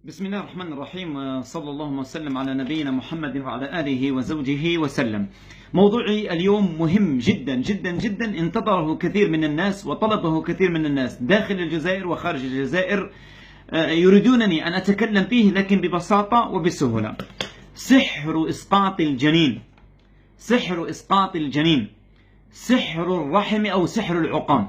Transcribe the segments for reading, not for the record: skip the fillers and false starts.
بسم الله الرحمن الرحيم، صلى الله وسلم على نبينا محمد وعلى آله وزوجه وسلم. موضوعي اليوم مهم جدا جدا جدا، انتظره كثير من الناس وطلبه كثير من الناس داخل الجزائر وخارج الجزائر. يريدونني أن أتكلم فيه لكن ببساطة وبسهولة. سحر إسقاط الجنين، سحر إسقاط الجنين، سحر الرحم أو سحر العقام.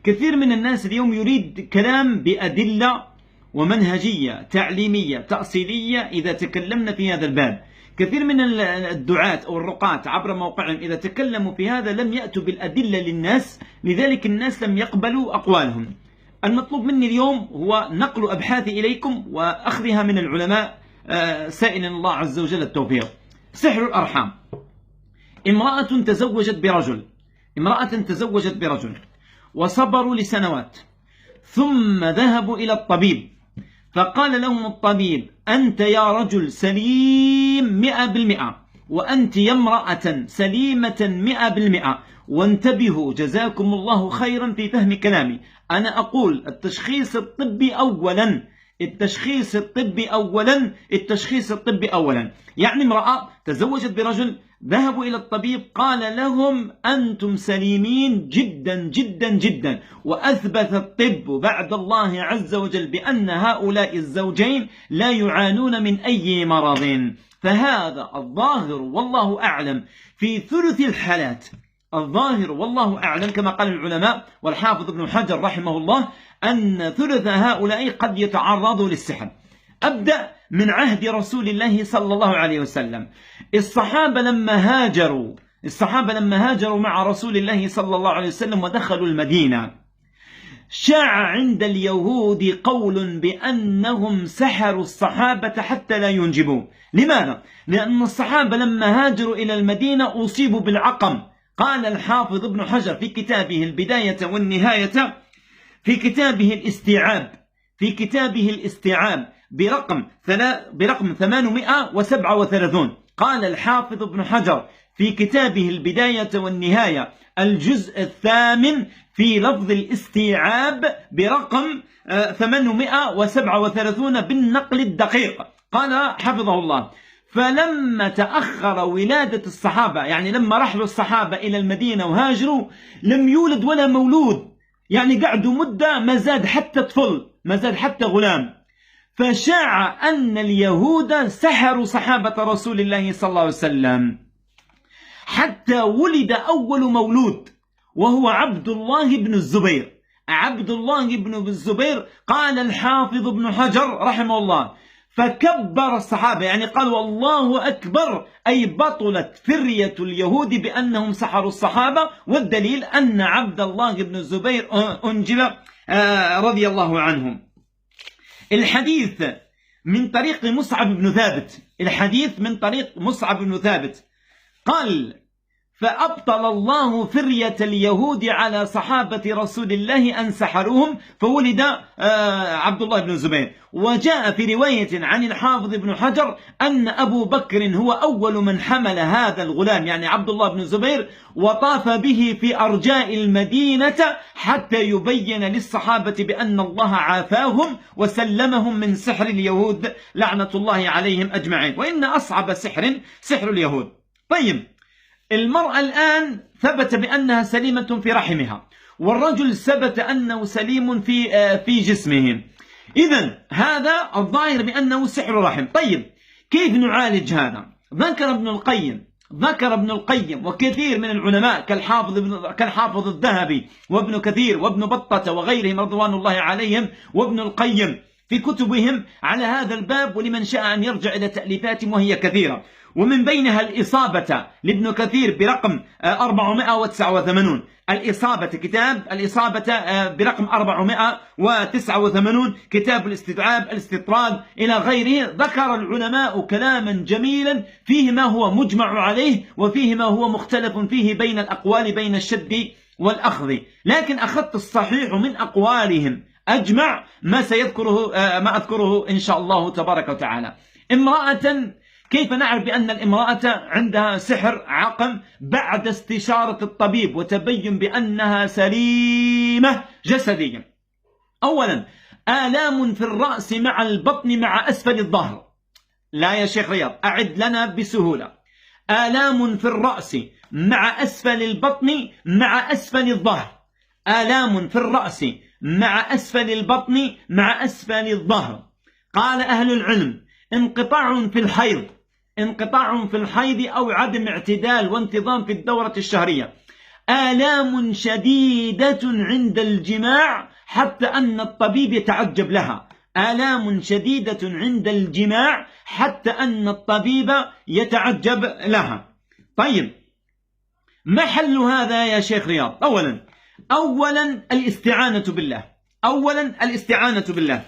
كثير من الناس اليوم يريد كلام بأدلة ومنهجية تعليمية تأصيلية. إذا تكلمنا في هذا الباب، كثير من الدعاة أو الرقاة عبر موقعهم إذا تكلموا في هذا لم يأتوا بالأدلة للناس، لذلك الناس لم يقبلوا أقوالهم. المطلوب مني اليوم هو نقل أبحاثي إليكم وأخذها من العلماء، سائلا الله عز وجل التوفيق. سحر الأرحام. امرأة تزوجت برجل وصبروا لسنوات، ثم ذهبوا إلى الطبيب فقال لهم الطبيب: أنت يا رجل سليم 100%، وأنت يا امرأة سليمة 100%. وانتبهوا جزاكم الله خيرا في فهم كلامي. أنا أقول التشخيص الطبي أولا، التشخيص الطبي أولا، التشخيص الطبي أولا. يعني امرأة تزوجت برجل، ذهبوا إلى الطبيب قال لهم أنتم سليمين جدا جدا جدا، وأثبت الطب بعد الله عز وجل بأن هؤلاء الزوجين لا يعانون من أي مرض. فهذا الظاهر والله أعلم في ثلث الحالات، الظاهر والله أعلم كما قال العلماء والحافظ ابن حجر رحمه الله أن ثلث هؤلاء قد يتعرضوا للسحر. أبدأ من عهد رسول الله صلى الله عليه وسلم. الصحابة لما هاجروا مع رسول الله صلى الله عليه وسلم ودخلوا المدينة، شاع عند اليهود قول بأنهم سحروا الصحابة حتى لا ينجبوا. لماذا؟ لأن الصحابة لما هاجروا إلى المدينة أصيبوا بالعقم. قال الحافظ ابن حجر في كتابه البداية والنهاية، في كتابه الاستيعاب برقم 837. قال الحافظ ابن حجر في كتابه البداية والنهاية الجزء الثامن في لفظ الاستيعاب برقم 837 بالنقل الدقيق. قال حفظه الله: فلما تأخر ولادة الصحابة، يعني لما رحلوا الصحابة إلى المدينة وهاجروا، لم يولد ولا مولود، يعني قعدوا مدة ما زاد حتى طفل، ما زاد حتى غلام. فشاع أن اليهود سحروا صحابة رسول الله صلى الله عليه وسلم حتى ولد أول مولود وهو عبد الله بن الزبير. عبد الله بن الزبير. قال الحافظ ابن حجر رحمه الله: فكبر الصحابة، يعني قالوا الله أكبر، أي بطلت فرية اليهود بأنهم سحروا الصحابة. والدليل أن عبد الله بن الزبير أنجب رضي الله عنهم. الحديث من طريق مصعب بن ثابت، قال: فأبطل الله فرية اليهود على صحابة رسول الله أن سحروهم، فولد عبد الله بن الزبير. وجاء في رواية عن الحافظ بن حجر أن أبو بكر هو أول من حمل هذا الغلام، يعني عبد الله بن الزبير، وطاف به في أرجاء المدينة حتى يبين للصحابة بأن الله عافاهم وسلمهم من سحر اليهود لعنة الله عليهم أجمعين. وإن أصعب سحر اليهود. طيب، المرأة الآن ثبت بأنها سليمة في رحمها، والرجل ثبت أنه سليم في جسمه. إذن هذا الظاهر بأنه سحر رحم. طيب، كيف نعالج هذا؟ ذكر ابن القيم وكثير من العلماء كالحافظ الذهبي وابن كثير وابن بطة وغيرهم رضوان الله عليهم وابن القيم في كتبهم على هذا الباب، ولمن شاء أن يرجع إلى تأليفاتهم وهي كثيرة. ومن بينها الإصابة لابن كثير برقم 489. كتاب الإصابة برقم 489، كتاب الاستطراد إلى غيره. ذكر العلماء كلاما جميلا فيه ما هو مجمع عليه وفيه ما هو مختلف فيه بين الأقوال، بين الشد والأخذ. لكن أخذت الصحيح من أقوالهم أجمع ما أذكره إن شاء الله تبارك وتعالى. امرأة، كيف نعرف بأن الامرأة عندها سحر عقم بعد استشارة الطبيب وتبين بأنها سليمة جسديا؟ أولا، آلام في الرأس مع البطن مع أسفل الظهر. لا يا شيخ رياض، أعد لنا بسهولة. آلام في الرأس مع أسفل البطن مع أسفل الظهر. آلام في الرأس مع أسفل البطن مع أسفل الظهر. قال أهل العلم: انقطاع في الحيض، انقطاع في الحيض أو عدم اعتدال وانتظام في الدورة الشهرية. آلام شديدة عند الجماع حتى أن الطبيب يتعجب لها. آلام شديدة عند الجماع حتى أن الطبيب يتعجب لها. طيب، ما حل هذا يا شيخ رياض؟ أولا الاستعانة بالله،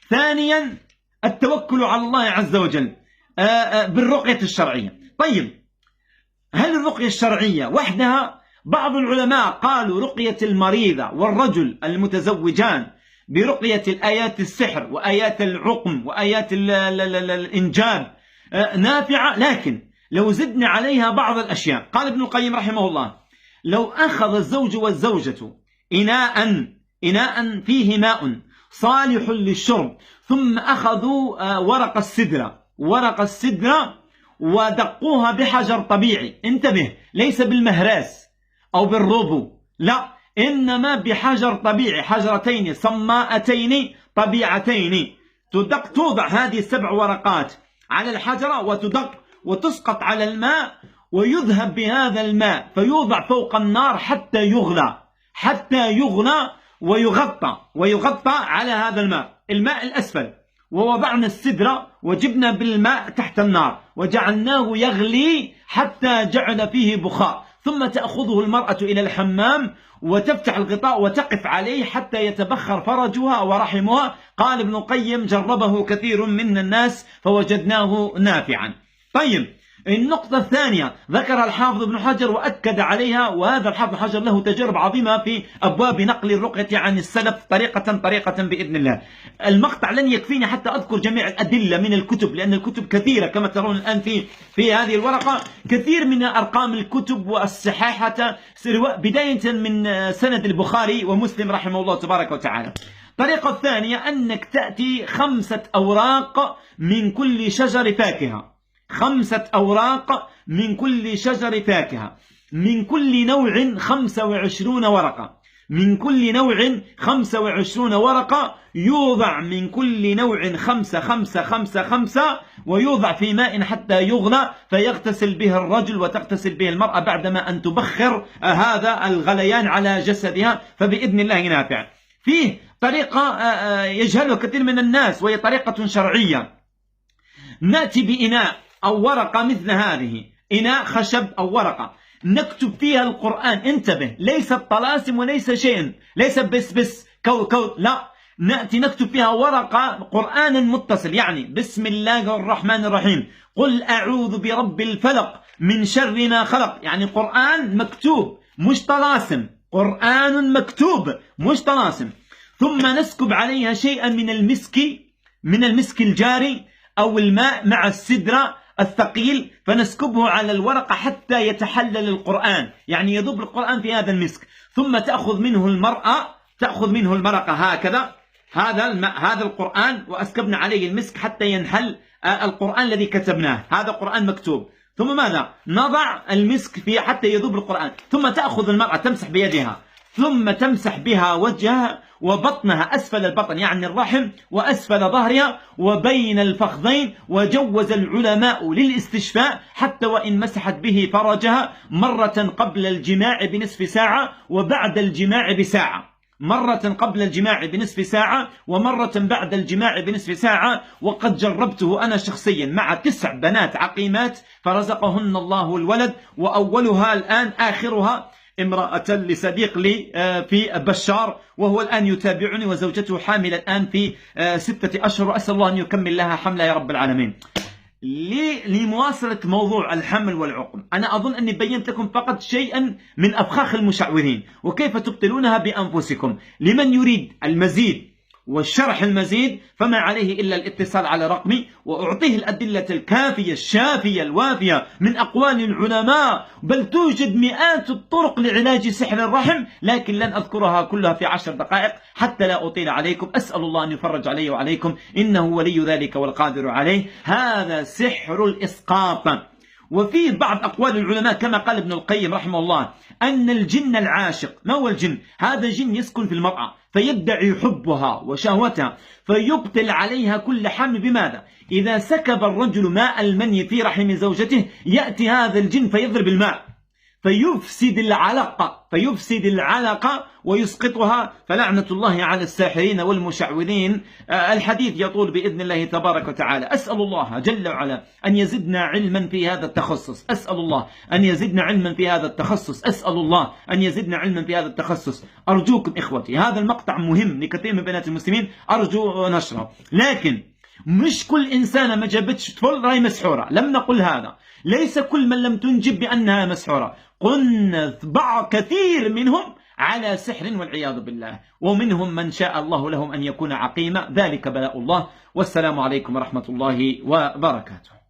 ثانيا التوكل على الله عز وجل بالرقية الشرعية. طيب، هل الرقية الشرعية وحدها؟ بعض العلماء قالوا رقية المريضة والرجل المتزوجان برقية الآيات السحر وآيات العقم وآيات الإنجاب نافعة، لكن لو زدنا عليها بعض الأشياء. قال ابن القيم رحمه الله: لو أخذ الزوج والزوجة إناء فيه ماء صالح للشرب، ثم أخذوا ورق السدرة ودقوها بحجر طبيعي، انتبه، ليس بالمهراس أو بالروبو، لا، إنما بحجر طبيعي، حجرتين صماءتين طبيعتين، توضع هذه 7 ورقات على الحجرة وتدق وتسقط على الماء، ويذهب بهذا الماء فيوضع فوق النار حتى يغلى ويغطى على هذا الماء الأسفل، ووضعنا السدرة وجبنا بالماء تحت النار وجعلناه يغلي حتى جعل فيه بخار، ثم تأخذه المرأة إلى الحمام وتفتح الغطاء وتقف عليه حتى يتبخر فرجها ورحمها. قال ابن القيم: جربه كثير من الناس فوجدناه نافعا. طيب، النقطة الثانية ذكر الحافظ ابن حجر وأكد عليها، وهذا الحافظ ابن حجر له تجارب عظيمة في أبواب نقل الرقية عن السلف طريقة بإذن الله. المقطع لن يكفيني حتى أذكر جميع الأدلة من الكتب، لأن الكتب كثيرة كما ترون الآن في هذه الورقة، كثير من أرقام الكتب والصحاحة، بداية من سند البخاري ومسلم رحمه الله تبارك وتعالى. الطريقة الثانية أنك تأتي 5 أوراق من كل شجر فاكهة، 5 أوراق من كل شجر فاكهة، من كل نوع 25 ورقة، من كل نوع 25 ورقة، يوضع من كل نوع 5 5 5 5، ويوضع في ماء حتى يغلى، فيغتسل به الرجل وتغتسل به المرأة بعدما أن تبخر هذا الغليان على جسدها، فبإذن الله نافع. فيه طريقة يجهلها كثير من الناس وهي طريقة شرعية. نأتي بإناء أو ورقة مثل هذه، إناء خشب أو ورقة، نكتب فيها القرآن، انتبه، ليس طلاسم وليس شيء، ليس بس كو، لا، نأتي نكتب فيها ورقة قرآنا متصل، يعني بسم الله الرحمن الرحيم، قل أعوذ برب الفلق من شر ما خلق، يعني قرآن مكتوب مش طلاسم، قرآن مكتوب مش طلاسم. ثم نسكب عليها شيئا من المسك الجاري أو الماء مع السدرة الثقيل، فنسكبه على الورقة حتى يتحلل القرآن، يعني يذوب القرآن في هذا المسك. ثم تأخذ منه المرأة هكذا، هذا القرآن، وأسكبنا عليه المسك حتى ينحل القرآن الذي كتبناه، هذا قرآن مكتوب. ثم ماذا؟ نضع المسك فيه حتى يذوب القرآن. ثم تأخذ المرأة تمسح بيدها، ثم تمسح بها وجهها وبطنها، أسفل البطن يعني الرحم، وأسفل ظهرها وبين الفخذين. وجوز العلماء للاستشفاء حتى وإن مسحت به فرجها مرة قبل الجماع بنصف ساعة وبعد الجماع بساعة، مرة قبل الجماع بنصف ساعة ومرة بعد الجماع بنصف ساعة. وقد جربته أنا شخصيا مع 9 بنات عقيمات فرزقهن الله الولد، وأولها الآن آخرها امرأة لصديق لي في بشار، وهو الآن يتابعني، وزوجته حاملة الآن في 6 أشهر، وأسأل الله أن يكمل لها حملها يا رب العالمين. لمواصلة موضوع الحمل والعقم، أنا أظن أني بينت لكم فقط شيئا من أفخاخ المشعوذين وكيف تبطلونها بأنفسكم. لمن يريد المزيد والشرح المزيد فما عليه إلا الاتصال على رقمي وأعطيه الأدلة الكافية الشافية الوافية من أقوال العلماء، بل توجد مئات الطرق لعلاج سحر الرحم، لكن لن أذكرها كلها في 10 دقائق حتى لا أطيل عليكم. أسأل الله أن يفرج علي وعليكم، إنه ولي ذلك والقادر عليه. هذا سحر الإسقاط. وفي بعض أقوال العلماء كما قال ابن القيم رحمه الله أن الجن العاشق، ما هو الجن؟ هذا جن يسكن في المرأة فيدعي حبها وشهوتها فيبطل عليها كل حمل. بماذا؟ إذا سكب الرجل ماء المني في رحم زوجته يأتي هذا الجن فيضرب الماء فيفسد العلقة ويسقطها، فلعنة الله على الساحرين والمشعوذين. الحديث يطول بإذن الله تبارك وتعالى. أسأل الله جل وعلا أن يزدنا علما في هذا التخصص، أسأل الله أن يزدنا علما في هذا التخصص، أسأل الله أن يزدنا علما في هذا التخصص. أرجوكم إخوتي، هذا المقطع مهم لكثير من بنات المسلمين، أرجو نشره. لكن مش كل إنسانة ما جابتش طفل راهي مسحورة، لم نقل هذا. ليس كل من لم تنجب بأنها مسحورة، قلنا كثير منهم على سحر والعياذ بالله، ومنهم من شاء الله لهم أن يكون عقيما، ذلك بلاء الله. والسلام عليكم ورحمة الله وبركاته.